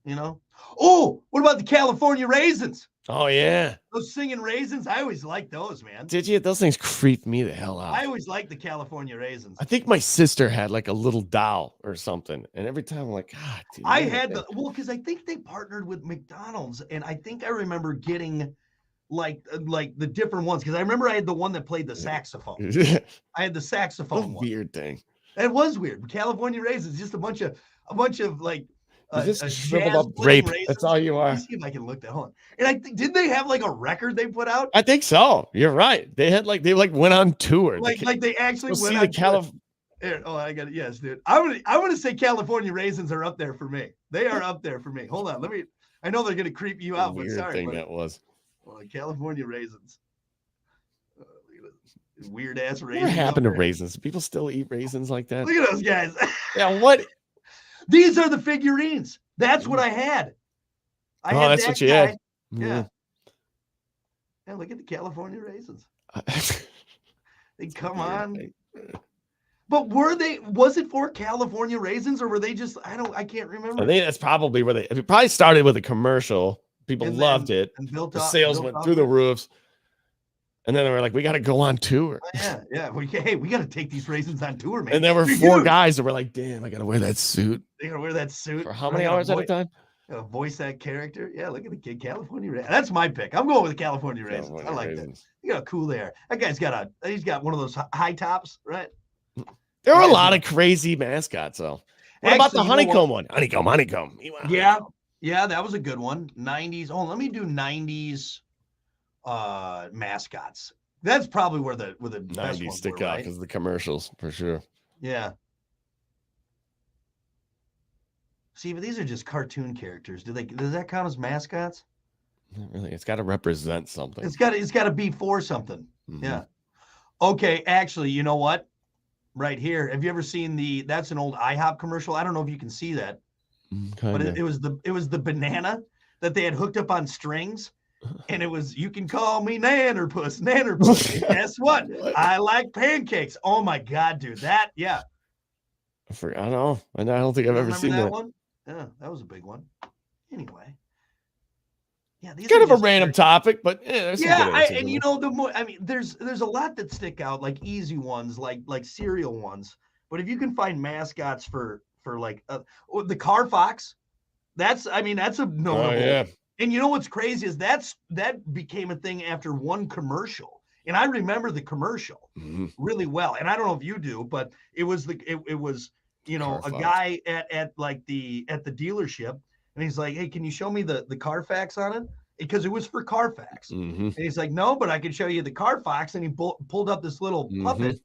you know. Oh, what about the California Raisins? Oh yeah. Those singing raisins, I always liked those, man. Did you? Those things creep me the hell out. I always liked the California Raisins. I think my sister had like a little doll or something, and every time I'm like, God, dude, I look at had that." because I think they partnered with McDonald's, and I think I remember getting like the different ones because I remember I had the one that played the saxophone. I had the the saxophone one. weird thing. It was weird. California Raisins, just a bunch of like You just a shriveled jazz up playing grape. raisins. That's all you Let are. me see if I can look that. Hold on. And I think did they have like a record they put out? I think so. You're right. They went on tour. Like they actually Go went see on the tour. California. Here, oh, I got it. Yes, dude. I'm gonna say California Raisins are up there for me. They are up there for me. Hold on. I know they're gonna creep you out, but Weird sorry. thing But, that was. California Raisins. Look at this weird ass What raisins. happened to up there. raisins? Do people still eat raisins like that? Look at those guys. Yeah. What? These are the figurines. That's what I had. I had That's that what you guy. had. Yeah. Yeah, look at the California Raisins. They come on. But was it for California Raisins or were they just, I can't remember. I think that's probably where it probably started with a commercial. People And loved then- it. And built The up, sales built went up through the it. roofs. And then they were like, we got to go on tour. Yeah. We got to take these raisins on tour, man. And there were They're four huge. guys that were like, damn, I got to wear that suit. They got to wear that suit. For how I many gotta hours at a time? Gotta voice that character. Yeah, look at the kid, California Raisins. That's my pick. I'm going with the California Raisins. I like that. You got cool there. That guy's he's got one of those high tops, right? There were a Yeah. lot of crazy mascots, though. What about the Actually, you know honeycomb one? Honeycomb. Yeah, that was a good one. 90s. Oh, let me do 90s mascots. That's probably where the best 90s ones stick were, out right? because of the commercials, for sure. Yeah. See, but these are just cartoon characters. Does that count as mascots? Not really. It's got to represent something. It's got to be for something. Mhm. Yeah. Okay, actually, you know what? Right here. Have you ever seen that's an old IHOP commercial? I don't know if you can see that. But Kinda. it was the banana that they had hooked up on strings, and it was you can call me Nannerpuss. And guess what? I like pancakes. Oh my god, dude! I don't know. I don't think I've ever remember seen that. one. Yeah, that was a big one. Anyway, yeah, these Kind are of a just random topic, but there's some good answers in and you there. know the more there's a lot that stick out, like easy ones, like cereal ones. But if you can find mascots for like the Car Fox, that's a notable. Oh yeah. And you know what's crazy is that became a thing after one commercial. And I remember the commercial Mhm. really well. And I don't know if you do, but it was a Carfax. guy at the dealership, and he's like, "Hey, can you show me the Carfax on it?" Because it was for Carfax. Mhm. And he's like, "No, but I can show you the Carfax." And he pulled up this little puppet,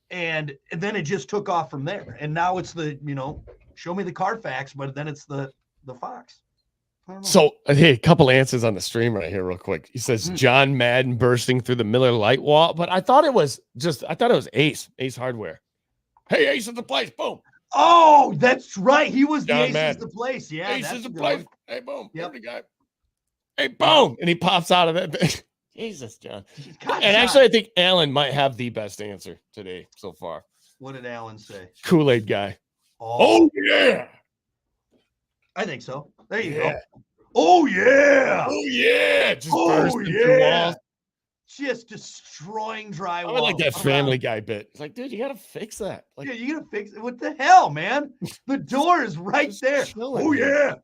and then it just took off from there. And now it's show me the Carfax, but then it's the Fox. I don't know. So, hey, a couple answers on the stream right here, real quick. He says Mm. John Madden bursting through the Miller Lite wall, but I thought it was Ace Hardware. Hey, Ace is the place. Boom. Oh, that's right. He was the John Ace is Madden. the place. Yeah, Ace that's is the a good place. one. Hey, boom. Yep. Every guy. Hey, boom. And he pops out of that. Jesus, John. God, And actually, I think Alan might have the best answer today so far. what did Alan say? Kool-Aid guy. Oh, yeah. I think so. There you Yeah. go. Oh yeah. Oh, yeah. Just Oh bursting through yeah. walls. Just destroying I drywall. would like that around. Family Guy bit. It's like, dude, you got to fix that. Like, Yeah, you gotta fix it. What the hell, man? The door is right Just there. chill it, Oh man. yeah.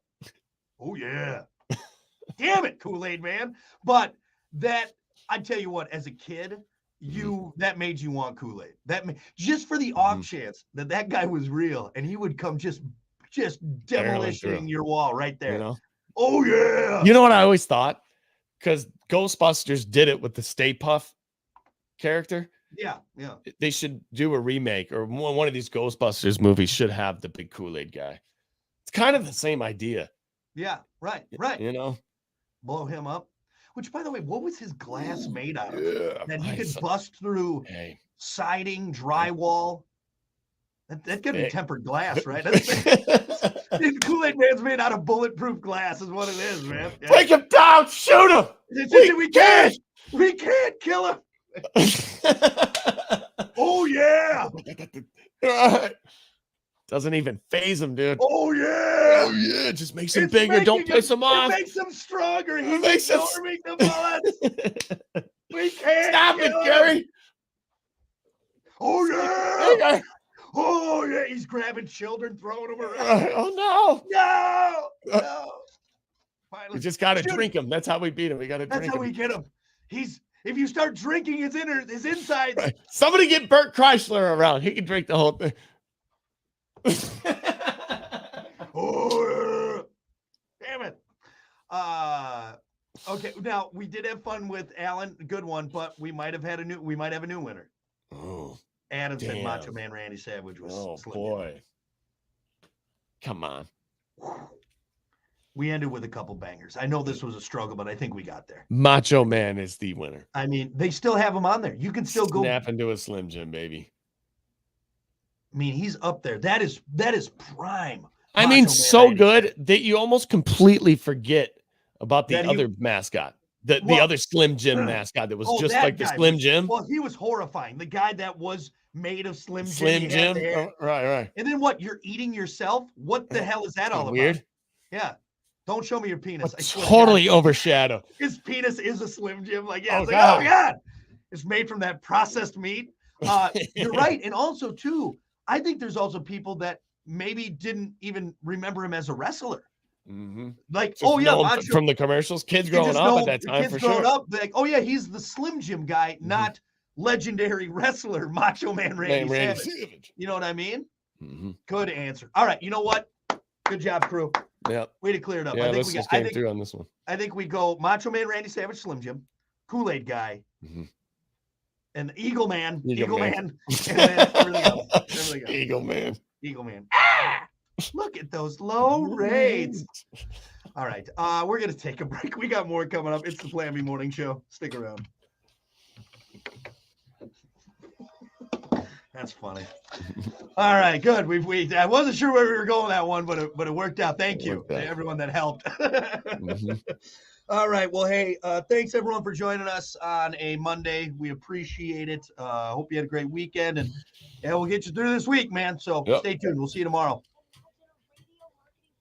Oh yeah. Damn it, Kool-Aid man. But that I tell you what, as a kid, that made you want Kool-Aid. Just for the off chance that guy was real and he would come just demolishing your wall right there. you know? Oh yeah. You know what I always thought? Because Ghostbusters did it with the Stay Puft character. Yeah. They should do a remake, or one of these Ghostbusters movies should have the big Kool-Aid guy. It's kind of the same idea, Yeah. Right. you know? Blow him up. Which, by the way, what was his glass made out of? Yeah, That he nice. could bust through Hey, siding, drywall. That could be Thick. tempered glass, right? Kool-Aid Man's made out of bulletproof glass, is what it is, man. Yeah. Take him down, shoot him. We can't kill him. Oh yeah. Doesn't even phase him, dude. Oh yeah. Oh yeah, just makes him It's bigger. Don't making piss him off. It makes him stronger. It He's makes him- absorbing the bullets. We can't Stop it, kill him. Gary. Oh Hey, yeah. guy. Oh yeah. He's grabbing children, throwing them around. Oh no. No. We Finally, just gotta Shoot. drink him. That's how we beat him. We gotta that's drink how him. we get him. If you start drinking his insides. Right. Somebody get Bert Chrysler around. He can drink the whole thing. Oh, damn it. Okay. Now we did have fun with Alan, good one, but we might have a new winner. Oh, Adam said Damn. Macho Man Randy Savage was oh Slim boy. Come on. Jim. We ended with a couple bangers. I know this was a struggle, but I think we got there. Macho Man is the winner. I mean, they still have him on there. You can still go. Snap into a Slim Jim, baby. I mean, he's up there. That is prime. I Macho mean, Man so Randy. good that you almost completely forget about the That he- other mascot, the Well, other Slim Jim mascot that was Oh, just that like the guy Slim was- Jim. Well, he was horrifying. The guy that was made of Slim Jim. Slim he had Jim. the hair. Oh, right. And then what? You're eating yourself? What the hell is that all about? Weird. Yeah. Don't show me your penis. I swear to Totally God. overshadow. His penis is a Slim Jim. Like, yeah, Oh, it's like, God. oh God. It's made from that processed meat. You're right. And also, too, I think there's also people that maybe didn't even remember him as a wrestler. Mhm. Like, Just oh yeah, know him Macho- from the commercials. Kids you growing just up know at that the time kids for growing sure. up, they're like, oh yeah, he's the Slim Jim guy, not legendary wrestler Macho Man Randy Randy Savage. Savage. You know what I mean? Mhm. Good answer. All right, you know what? Good job, crew. Yeah, Way to clear it up. yeah. I think This we just got, came through on this one. I think we go Macho Man Randy Savage, Slim Jim, Kool-Aid guy, Mhm. and the Eagle Man. Eagle Man. And then everything else. Everything else. Eagle Man. Eagle Man. Ah! Look at those low rates. All right. We're gonna take a break. We got more coming up. It's the Plan B Morning Show. Stick around. That's funny. All right, good. I wasn't sure where we were going that one, but it worked out. Thank you worked out. to everyone that helped. Mhm. All right. Well, hey, thanks everyone for joining us on a Monday. We appreciate it. Hope you had a great weekend, and we'll get you through this week, man. So Yep. stay tuned. We'll see you tomorrow.